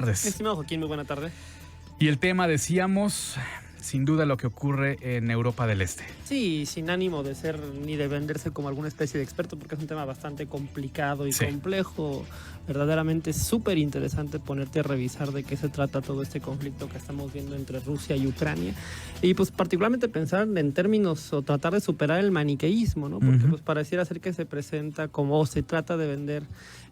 Tardes. Estimado Joaquín, muy buena tarde. Y el tema, decíamos, sin duda lo que ocurre en Europa del Este. Sí, sin ánimo de ser ni de venderse como alguna especie de experto, porque es un tema bastante complicado y complejo. Verdaderamente es súper interesante ponerte a revisar de qué se trata todo este conflicto que estamos viendo entre Rusia y Ucrania. Y pues particularmente pensar en términos o tratar de superar el maniqueísmo, ¿no? Porque pues pareciera ser que se presenta como, o se trata de vender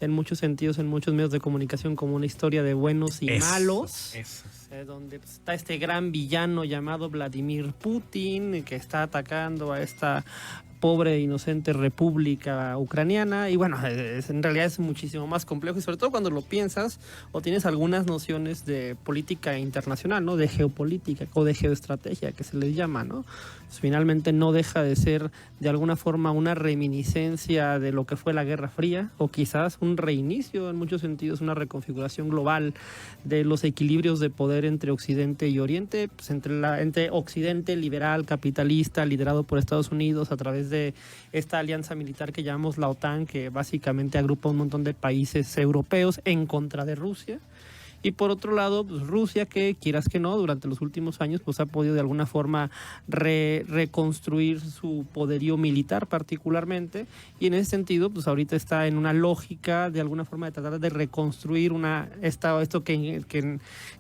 en muchos sentidos, en muchos medios de comunicación, como una historia de buenos y malos. Donde pues, está este gran villano llamado Vladimir Putin, que está atacando a esta pobre e inocente república ucraniana. Y bueno, en realidad es muchísimo más complejo, y sobre todo cuando lo piensas o tienes algunas nociones de política internacional, ¿no? De geopolítica o de geoestrategia, que se les llama, ¿no? Pues finalmente no deja de ser de alguna forma una reminiscencia de lo que fue la Guerra Fría, o quizás un reinicio en muchos sentidos, una reconfiguración global de los equilibrios de poder entre Occidente y Oriente, pues entre Occidente liberal, capitalista, liderado por Estados Unidos a través de esta alianza militar que llamamos la OTAN, que básicamente agrupa un montón de países europeos en contra de Rusia. Y por otro lado, pues Rusia, que quieras que no, durante los últimos años pues ha podido de alguna forma reconstruir su poderío militar particularmente, y en ese sentido pues ahorita está en una lógica de alguna forma de tratar de reconstruir esto que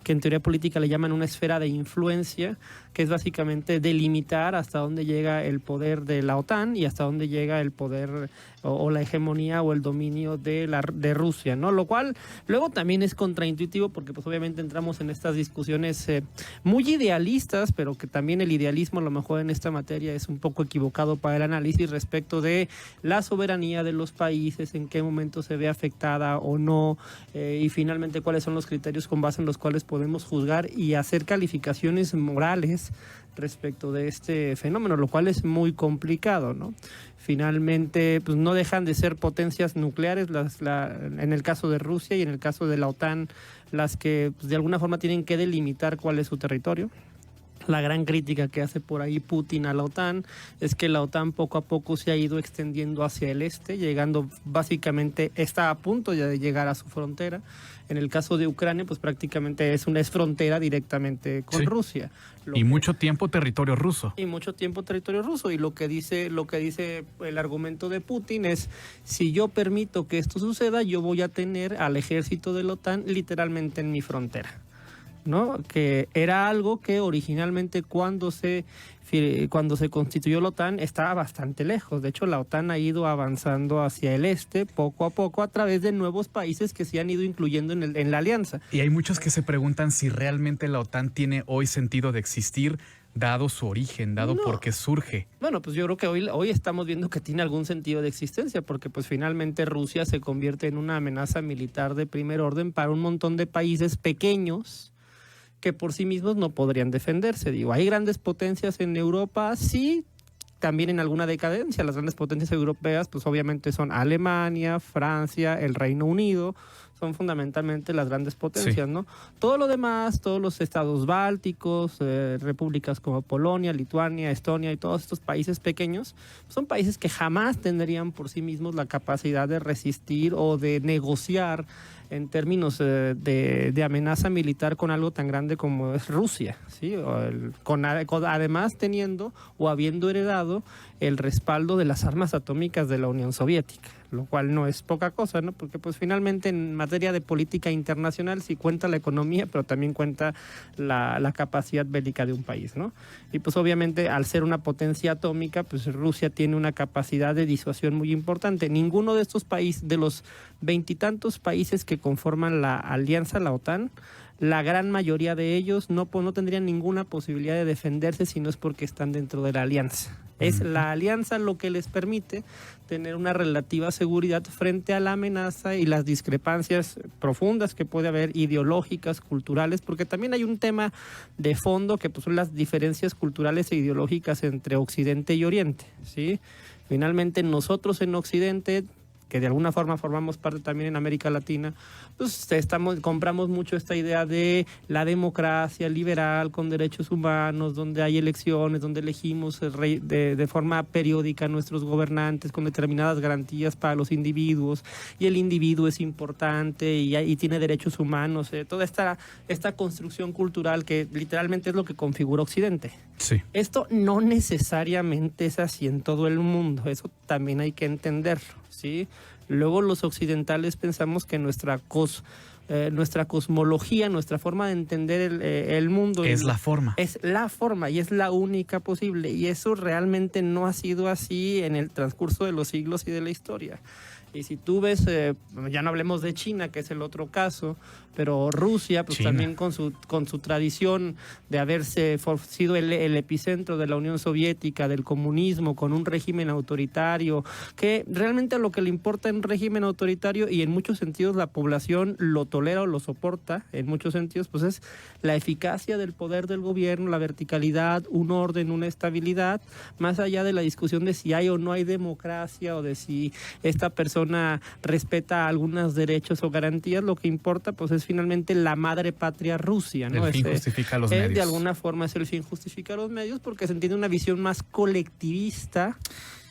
en teoría política le llaman una esfera de influencia, que es básicamente delimitar hasta dónde llega el poder de la OTAN y hasta dónde llega el poder o la hegemonía o el dominio de Rusia, ¿no? Lo cual luego también es contraintuitivo, porque pues obviamente entramos en estas discusiones muy idealistas, pero que también el idealismo a lo mejor en esta materia es un poco equivocado para el análisis respecto de la soberanía de los países, en qué momento se ve afectada o no, y finalmente cuáles son los criterios con base en los cuales podemos juzgar y hacer calificaciones morales respecto de este fenómeno, lo cual es muy complicado, ¿no? Finalmente, pues no dejan de ser potencias nucleares, en el caso de Rusia y en el caso de la OTAN, las que pues, de alguna forma tienen que delimitar cuál es su territorio. La gran crítica que hace por ahí Putin a la OTAN es que la OTAN poco a poco se ha ido extendiendo hacia el este, llegando básicamente, está a punto ya de llegar a su frontera. En el caso de Ucrania, pues prácticamente es frontera directamente con Rusia. Mucho tiempo territorio ruso. Y mucho tiempo territorio ruso. Y lo que dice el argumento de Putin es, si yo permito que esto suceda, yo voy a tener al ejército de la OTAN literalmente en mi frontera, ¿no? Que era algo que originalmente cuando se constituyó la OTAN estaba bastante lejos. De hecho, la OTAN ha ido avanzando hacia el este poco a poco a través de nuevos países que se han ido incluyendo en la alianza. Y hay muchos que se preguntan si realmente la OTAN tiene hoy sentido de existir, dado su origen, dado por qué surge. Bueno, pues yo creo que hoy estamos viendo que tiene algún sentido de existencia, porque pues finalmente Rusia se convierte en una amenaza militar de primer orden para un montón de países pequeños que por sí mismos no podrían defenderse. Digo, hay grandes potencias en Europa, sí, también en alguna decadencia. Las grandes potencias europeas, pues obviamente son Alemania, Francia, el Reino Unido, son fundamentalmente las grandes potencias, ¿no? Todo lo demás, todos los estados bálticos, repúblicas como Polonia, Lituania, Estonia y todos estos países pequeños, son países que jamás tendrían por sí mismos la capacidad de resistir o de negociar en términos de amenaza militar con algo tan grande como es Rusia, ¿sí? Además teniendo o habiendo heredado el respaldo de las armas atómicas de la Unión Soviética, lo cual no es poca cosa, ¿no? Porque pues finalmente en materia de política internacional sí cuenta la economía, pero también cuenta la capacidad bélica de un país, ¿no? Y pues obviamente al ser una potencia atómica, pues Rusia tiene una capacidad de disuasión muy importante. Ninguno de estos países, de los veintitantos países que conforman la alianza, la OTAN, la gran mayoría de ellos no tendrían ninguna posibilidad de defenderse si no es porque están dentro de la alianza. Es la alianza lo que les permite tener una relativa seguridad frente a la amenaza y las discrepancias profundas que puede haber, ideológicas, culturales, porque también hay un tema de fondo que pues, son las diferencias culturales e ideológicas entre Occidente y Oriente, ¿sí? Finalmente nosotros en Occidente que de alguna forma formamos parte también en América Latina, pues compramos mucho esta idea de la democracia liberal con derechos humanos, donde hay elecciones, donde elegimos de forma periódica a nuestros gobernantes con determinadas garantías para los individuos, y el individuo es importante y tiene derechos humanos, toda esta construcción cultural que literalmente es lo que configura Occidente. Sí. Esto no necesariamente es así en todo el mundo, eso también hay que entenderlo, ¿sí? Luego los occidentales pensamos que nuestra cosmología, nuestra forma de entender el mundo es la forma. Es la forma y es la única posible, y eso realmente no ha sido así en el transcurso de los siglos y de la historia. Y si tú ves, ya no hablemos de China, que es el otro caso, pero Rusia, pues China también con su tradición de haberse sido el epicentro de la Unión Soviética, del comunismo, con un régimen autoritario, que realmente lo que le importa en un régimen autoritario, y en muchos sentidos la población lo tolera o lo soporta, en muchos sentidos, pues es la eficacia del poder del gobierno, la verticalidad, un orden, una estabilidad, más allá de la discusión de si hay o no hay democracia, o de si esta persona respeta algunos derechos o garantías. Lo que importa pues es finalmente la madre patria Rusia, ¿no? El fin justifica los medios. De alguna forma es el fin justifica los medios, porque se entiende una visión más colectivista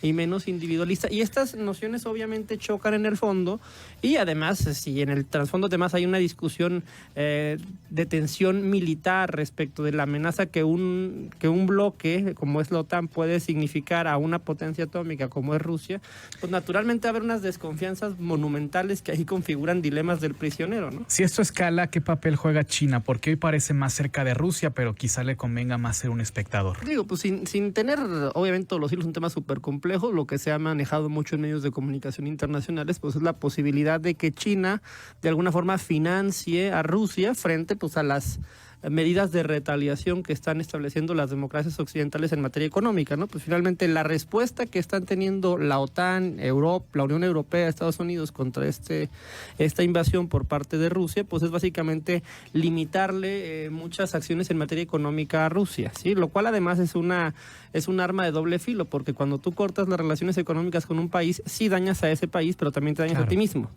y menos individualista, y estas nociones obviamente chocan en el fondo, y además si en el trasfondo además hay una discusión de tensión militar respecto de la amenaza que un bloque como es la OTAN puede significar a una potencia atómica como es Rusia, pues naturalmente va a haber unas desconfianzas monumentales que ahí configuran dilemas del prisionero, ¿no? Si esto escala, ¿qué papel juega China? Porque hoy parece más cerca de Rusia, pero quizá le convenga más ser un espectador. Digo, pues sin tener obviamente todos los hilos, un tema súper complejo. Lo que se ha manejado mucho en medios de comunicación internacionales pues es la posibilidad de que China de alguna forma financie a Rusia frente pues a las medidas de retaliación que están estableciendo las democracias occidentales en materia económica, ¿no? Pues finalmente la respuesta que están teniendo la OTAN, Europa, la Unión Europea, Estados Unidos contra esta invasión por parte de Rusia, pues es básicamente limitarle muchas acciones en materia económica a Rusia, ¿sí? Lo cual además es un arma de doble filo, porque cuando tú cortas las relaciones económicas con un país, sí dañas a ese país, pero también te dañas a ti mismo.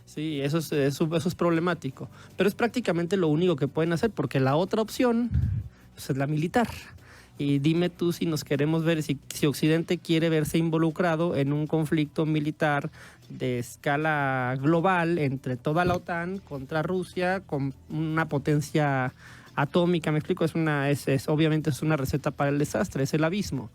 Sí, eso es problemático. Pero es prácticamente lo único que pueden hacer, porque la otra opción pues, es la militar. Y dime tú si nos queremos ver, si Occidente quiere verse involucrado en un conflicto militar de escala global entre toda la OTAN contra Rusia, con una potencia atómica, me explico, obviamente es una receta para el desastre, es el abismo.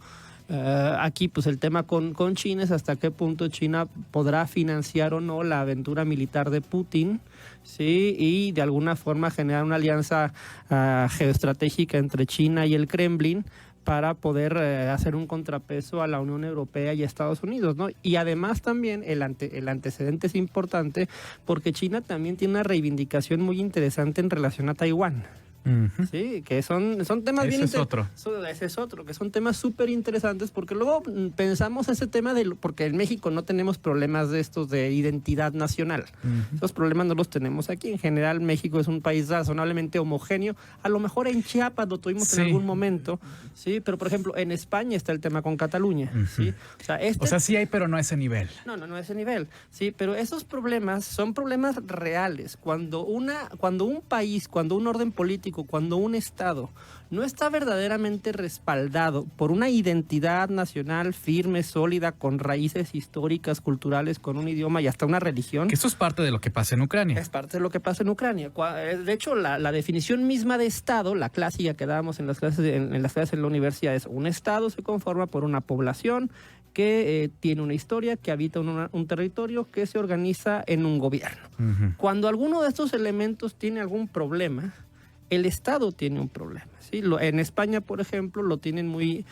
Aquí pues el tema con China es hasta qué punto China podrá financiar o no la aventura militar de Putin, ¿sí? Y de alguna forma generar una alianza geoestratégica entre China y el Kremlin para poder hacer un contrapeso a la Unión Europea y a Estados Unidos, ¿no? Y además también el antecedente es importante porque China también tiene una reivindicación muy interesante en relación a Taiwán. Uh-huh. Sí, que son temas bien interesantes. Ese es otro, que son temas súper interesantes, porque luego pensamos ese tema porque en México no tenemos problemas de estos de identidad nacional. Uh-huh. Esos problemas no los tenemos aquí. En general, México es un país razonablemente homogéneo. A lo mejor en Chiapas lo tuvimos en algún momento, sí, pero por ejemplo, en España está el tema con Cataluña. Uh-huh. ¿Sí? O sea, sí hay, pero no a ese nivel. No a ese nivel. Sí, pero esos problemas son problemas reales. Cuando un país, cuando un orden político, cuando un Estado no está verdaderamente respaldado por una identidad nacional firme, sólida, con raíces históricas, culturales, con un idioma y hasta una religión. Que eso es parte de lo que pasa en Ucrania. Es parte de lo que pasa en Ucrania. De hecho, la definición misma de Estado, la clásica que dábamos en las clases en la universidad, es un Estado se conforma por una población que tiene una historia, que habita un territorio, que se organiza en un gobierno. Uh-huh. Cuando alguno de estos elementos tiene algún problema, el Estado tiene un problema, ¿sí? En España, por ejemplo, lo tienen muy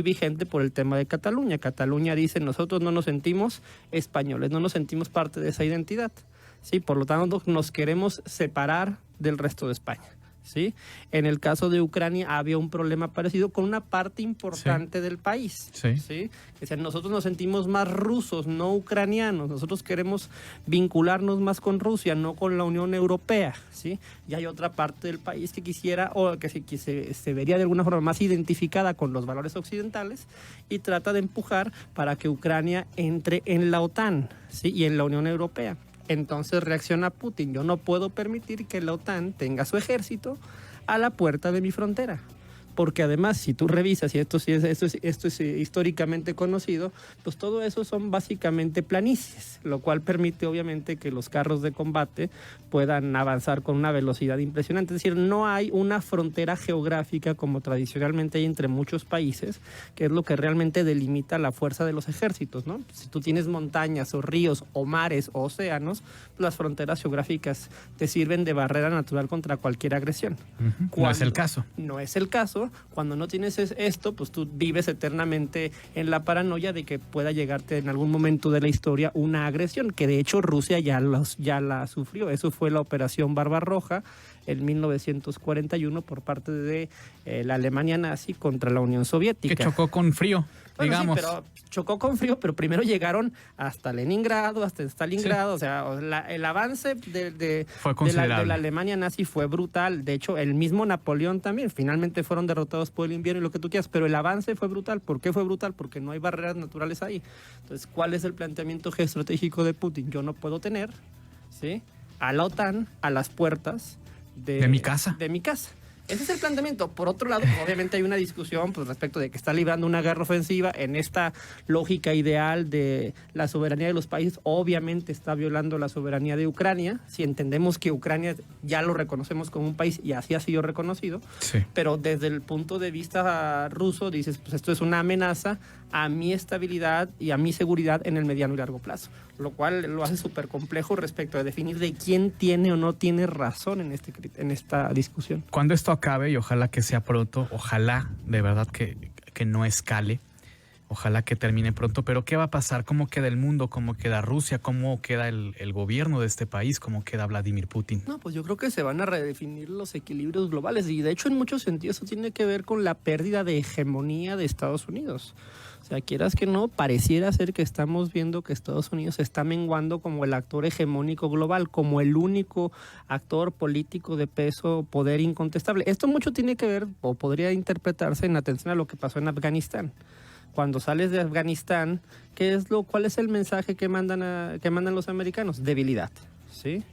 vigente por el tema de Cataluña. Cataluña dice, nosotros no nos sentimos españoles, no nos sentimos parte de esa identidad, ¿sí? Por lo tanto, nos queremos separar del resto de España. ¿sí? En el caso de Ucrania había un problema parecido con una parte importante del país, ¿sí? O sea, nosotros nos sentimos más rusos, no ucranianos. Nosotros queremos vincularnos más con Rusia, no con la Unión Europea, ¿sí? Y hay otra parte del país que quisiera, o que se vería de alguna forma más identificada con los valores occidentales y trata de empujar para que Ucrania entre en la OTAN, ¿sí? Y en la Unión Europea. Entonces reacciona Putin: yo no puedo permitir que la OTAN tenga su ejército a la puerta de mi frontera. Porque además, si tú revisas, y esto es históricamente conocido, pues todo eso son básicamente planicies, lo cual permite obviamente que los carros de combate puedan avanzar con una velocidad impresionante. Es decir, no hay una frontera geográfica como tradicionalmente hay entre muchos países, que es lo que realmente delimita la fuerza de los ejércitos, ¿no? Si tú tienes montañas o ríos o mares o océanos, las fronteras geográficas te sirven de barrera natural contra cualquier agresión. No es el caso. No es el caso. Cuando no tienes esto, pues tú vives eternamente en la paranoia de que pueda llegarte en algún momento de la historia una agresión, que de hecho Rusia ya la sufrió. Eso fue la Operación Barbarroja en 1941 por parte de la Alemania nazi contra la Unión Soviética. Que chocó con frío, bueno, digamos. Sí, pero chocó con frío, pero primero llegaron hasta Leningrado, hasta Stalingrado. O sea, el avance de la Alemania nazi fue brutal. De hecho, el mismo Napoleón también. Finalmente fueron derrotados por el invierno y lo que tú quieras, pero el avance fue brutal. ¿Por qué fue brutal? Porque no hay barreras naturales ahí. Entonces, ¿cuál es el planteamiento geoestratégico de Putin? Yo no puedo tener, ¿sí?, a la OTAN a las puertas de mi casa. Ese es el planteamiento. Por otro lado, obviamente hay una discusión pues, respecto de que está librando una guerra ofensiva en esta lógica ideal de la soberanía de los países. Obviamente está violando la soberanía de Ucrania. Si entendemos que Ucrania ya lo reconocemos como un país y así ha sido reconocido. Sí. Pero desde el punto de vista ruso dices, pues esto es una amenaza a mi estabilidad y a mi seguridad en el mediano y largo plazo. Lo cual lo hace súper complejo respecto a definir de quién tiene o no tiene razón en esta discusión. Cuando esto acabe, y ojalá que sea pronto, ojalá de verdad que no escale, ojalá que termine pronto, pero ¿qué va a pasar? ¿Cómo queda el mundo? ¿Cómo queda Rusia? ¿Cómo queda el gobierno de este país? ¿Cómo queda Vladimir Putin? No, pues yo creo que se van a redefinir los equilibrios globales y de hecho en muchos sentidos eso tiene que ver con la pérdida de hegemonía de Estados Unidos. O sea, quieras que no, pareciera ser que estamos viendo que Estados Unidos está menguando como el actor hegemónico global, como el único actor político de peso, poder incontestable. Esto mucho tiene que ver, o podría interpretarse en atención a lo que pasó en Afganistán. Cuando sales de Afganistán, ¿cuál es el mensaje que mandan los americanos? Debilidad, ¿sí?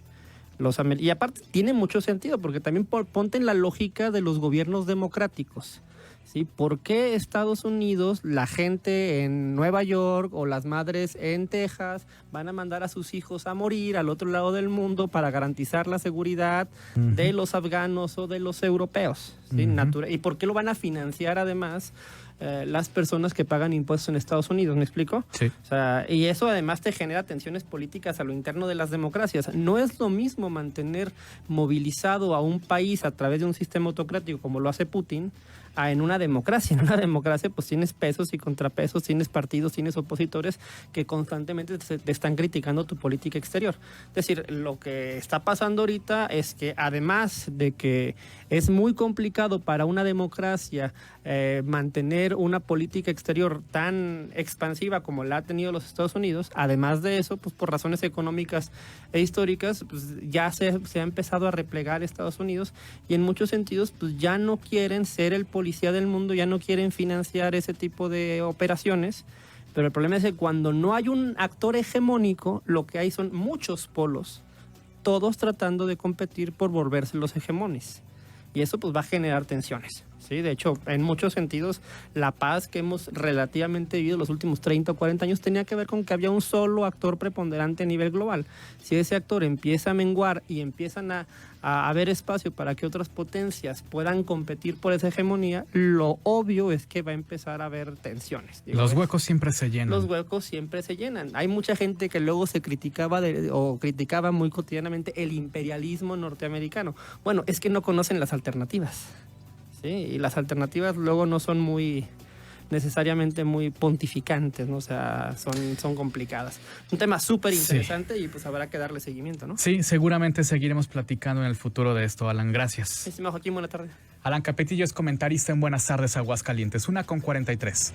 Y aparte tiene mucho sentido, porque también ponte en la lógica de los gobiernos democráticos. ¿Sí? ¿Por qué Estados Unidos, la gente en Nueva York o las madres en Texas van a mandar a sus hijos a morir al otro lado del mundo para garantizar la seguridad de los afganos o de los europeos? ¿Sí? ¿Y por qué lo van a financiar además las personas que pagan impuestos en Estados Unidos? ¿Me explico? Sí. O sea, y eso además te genera tensiones políticas a lo interno de las democracias. No es lo mismo mantener movilizado a un país a través de un sistema autocrático como lo hace Putin en una democracia. En una democracia pues tienes pesos y contrapesos, tienes partidos, tienes opositores que constantemente te están criticando tu política exterior. Es decir, lo que está pasando ahorita es que además de que es muy complicado para una democracia mantener una política exterior tan expansiva como la ha tenido los Estados Unidos, además de eso, pues por razones económicas e históricas, pues ya se ha empezado a replegar Estados Unidos y en muchos sentidos pues ya no quieren ser el policía del mundo, ya no quieren financiar ese tipo de operaciones. Pero el problema es que cuando no hay un actor hegemónico, lo que hay son muchos polos, todos tratando de competir por volverse los hegemones. Y eso pues va a generar tensiones. Sí, de hecho, en muchos sentidos, la paz que hemos relativamente vivido los últimos 30 o 40 años tenía que ver con que había un solo actor preponderante a nivel global. Si ese actor empieza a menguar y empiezan a haber espacio para que otras potencias puedan competir por esa hegemonía, lo obvio es que va a empezar a haber tensiones. Los huecos siempre se llenan. Los huecos siempre se llenan. Hay mucha gente que luego se criticaba criticaba muy cotidianamente el imperialismo norteamericano. Bueno, es que no conocen las alternativas. Sí, y las alternativas luego no son muy necesariamente muy pontificantes, ¿no? O sea, son complicadas. Un tema súper interesante y pues habrá que darle seguimiento, ¿no? Sí, seguramente seguiremos platicando en el futuro de esto, Alan. Gracias. Estimado Joaquín, buena tarde. Alan Capetillo es comentarista en Buenas Tardes Aguascalientes, 1:43.